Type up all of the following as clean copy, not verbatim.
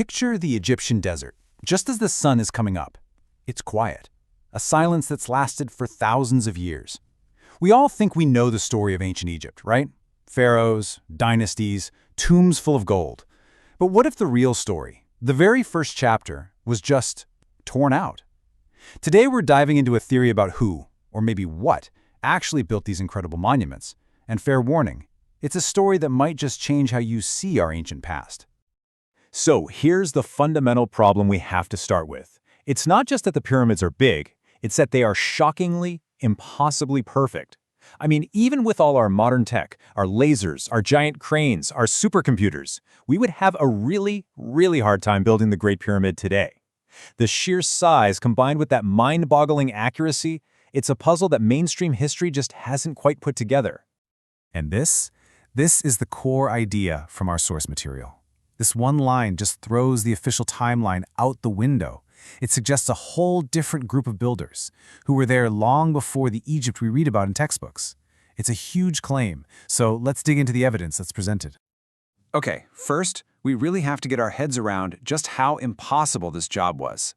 Picture the Egyptian desert, just as the sun is coming up. It's quiet, a silence that's lasted for thousands of years. We all think we know the story of ancient Egypt, right? Pharaohs, dynasties, tombs full of gold. But what if the real story, the very first chapter, was just torn out? Today we're diving into a theory about who, or maybe what, actually built these incredible monuments. And fair warning, it's a story that might just change how you see our ancient past. So here's the fundamental problem we have to start with. It's not just that the pyramids are big, it's that they are shockingly, impossibly perfect. I mean, even with all our modern tech, our lasers, our giant cranes, our supercomputers, we would have a really, really hard time building the Great Pyramid today. The sheer size combined with that mind-boggling accuracy, it's a puzzle that mainstream history just hasn't quite put together. And this is the core idea from our source material. This one line just throws the official timeline out the window. It suggests a whole different group of builders who were there long before the Egypt we read about in textbooks. It's a huge claim, so let's dig into the evidence that's presented. Okay, first, we really have to get our heads around just how impossible this job was.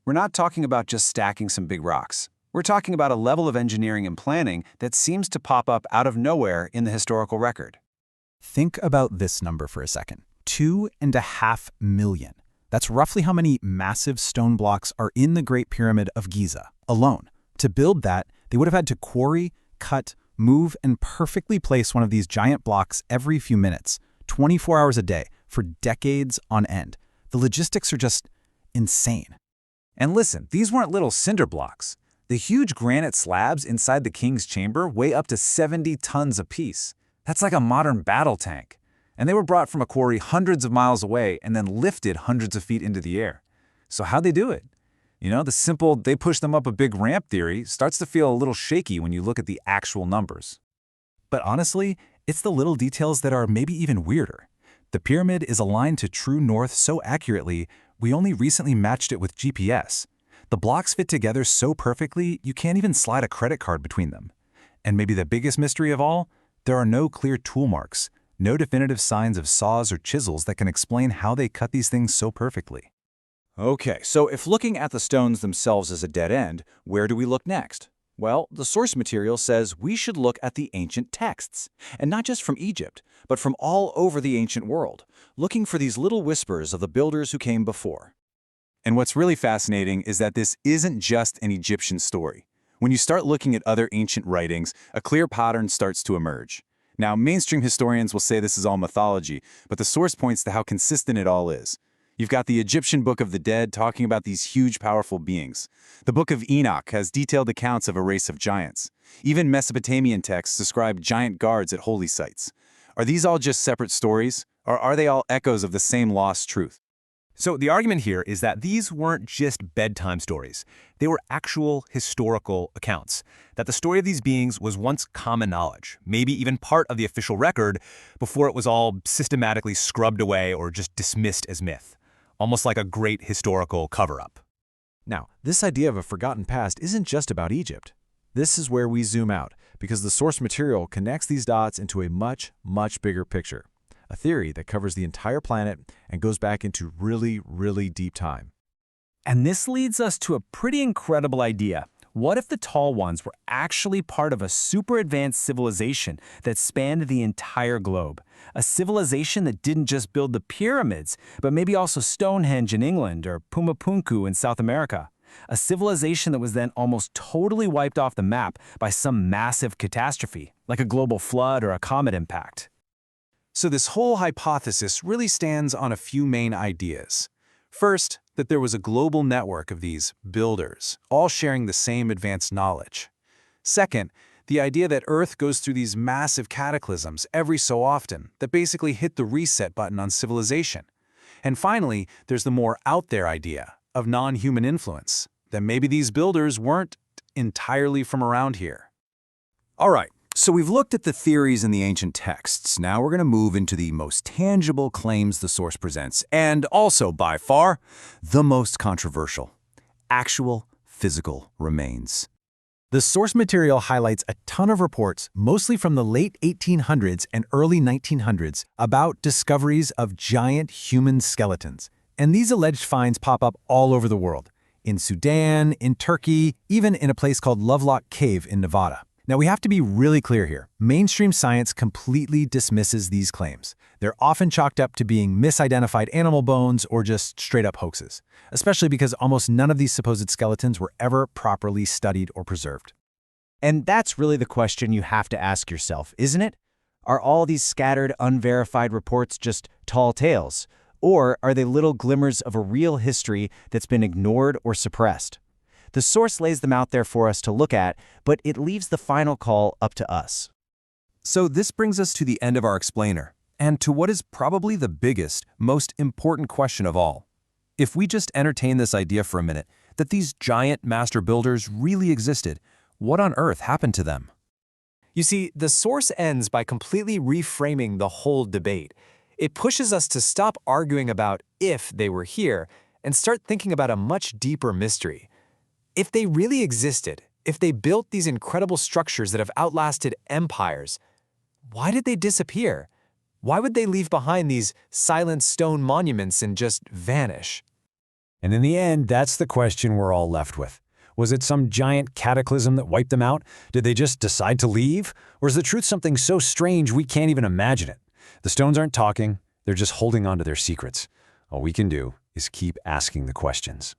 We're not talking about just stacking some big rocks. We're talking about a level of engineering and planning that seems to pop up out of nowhere in the historical record. Think about this number for a second. 2.5 million. That's roughly how many massive stone blocks are in the Great Pyramid of Giza alone. To build that, they would have had to quarry, cut, move, and perfectly place one of these giant blocks every few minutes, 24 hours a day, for decades on end. The logistics are just insane. And listen, these weren't little cinder blocks. The huge granite slabs inside the king's chamber weigh up to 70 tons apiece. That's like a modern battle tank. And they were brought from a quarry hundreds of miles away and then lifted hundreds of feet into the air. So how'd they do it? You know, the simple "they pushed them up a big ramp" theory starts to feel a little shaky when you look at the actual numbers. But honestly, it's the little details that are maybe even weirder. The pyramid is aligned to true north so accurately, we only recently matched it with GPS. The blocks fit together so perfectly, you can't even slide a credit card between them. And maybe the biggest mystery of all, there are no clear tool marks, no definitive signs of saws or chisels that can explain how they cut these things so perfectly. Okay, so if looking at the stones themselves is a dead end, where do we look next? Well, the source material says we should look at the ancient texts, and not just from Egypt, but from all over the ancient world, looking for these little whispers of the builders who came before. And what's really fascinating is that this isn't just an Egyptian story. When you start looking at other ancient writings, a clear pattern starts to emerge. Now, mainstream historians will say this is all mythology, but the source points to how consistent it all is. You've got the Egyptian Book of the Dead talking about these huge, powerful beings. The Book of Enoch has detailed accounts of a race of giants. Even Mesopotamian texts describe giant guards at holy sites. Are these all just separate stories, or are they all echoes of the same lost truth? So the argument here is that these weren't just bedtime stories. They were actual historical accounts, that the story of these beings was once common knowledge, maybe even part of the official record, before it was all systematically scrubbed away or just dismissed as myth, almost like a great historical cover-up. Now, this idea of a forgotten past isn't just about Egypt. This is where we zoom out, because the source material connects these dots into a much, much bigger picture. A theory that covers the entire planet and goes back into really, really deep time. And this leads us to a pretty incredible idea. What if the tall ones were actually part of a super advanced civilization that spanned the entire globe? A civilization that didn't just build the pyramids, but maybe also Stonehenge in England or Pumapunku in South America. A civilization that was then almost totally wiped off the map by some massive catastrophe, like a global flood or a comet impact. So this whole hypothesis really stands on a few main ideas. First, that there was a global network of these builders, all sharing the same advanced knowledge. Second, the idea that Earth goes through these massive cataclysms every so often that basically hit the reset button on civilization. And finally, there's the more out there idea of non-human influence, that maybe these builders weren't entirely from around here. All right. So we've looked at the theories in the ancient texts. Now we're going to move into the most tangible claims the source presents, and also, by far, the most controversial: actual physical remains. The source material highlights a ton of reports, mostly from the late 1800s and early 1900s, about discoveries of giant human skeletons. And these alleged finds pop up all over the world. In Sudan, in Turkey, even in a place called Lovelock Cave in Nevada. Now, we have to be really clear here. Mainstream science completely dismisses these claims. They're often chalked up to being misidentified animal bones or just straight-up hoaxes, especially because almost none of these supposed skeletons were ever properly studied or preserved. And that's really the question you have to ask yourself, isn't it? Are all these scattered, unverified reports just tall tales? Or are they little glimmers of a real history that's been ignored or suppressed? The source lays them out there for us to look at, but it leaves the final call up to us. So this brings us to the end of our explainer, and to what is probably the biggest, most important question of all. If we just entertain this idea for a minute, that these giant master builders really existed, what on earth happened to them? You see, the source ends by completely reframing the whole debate. It pushes us to stop arguing about if they were here and start thinking about a much deeper mystery. If they really existed, if they built these incredible structures that have outlasted empires, why did they disappear? Why would they leave behind these silent stone monuments and just vanish? And in the end, that's the question we're all left with. Was it some giant cataclysm that wiped them out? Did they just decide to leave? Or is the truth something so strange we can't even imagine it? The stones aren't talking, they're just holding on to their secrets. All we can do is keep asking the questions.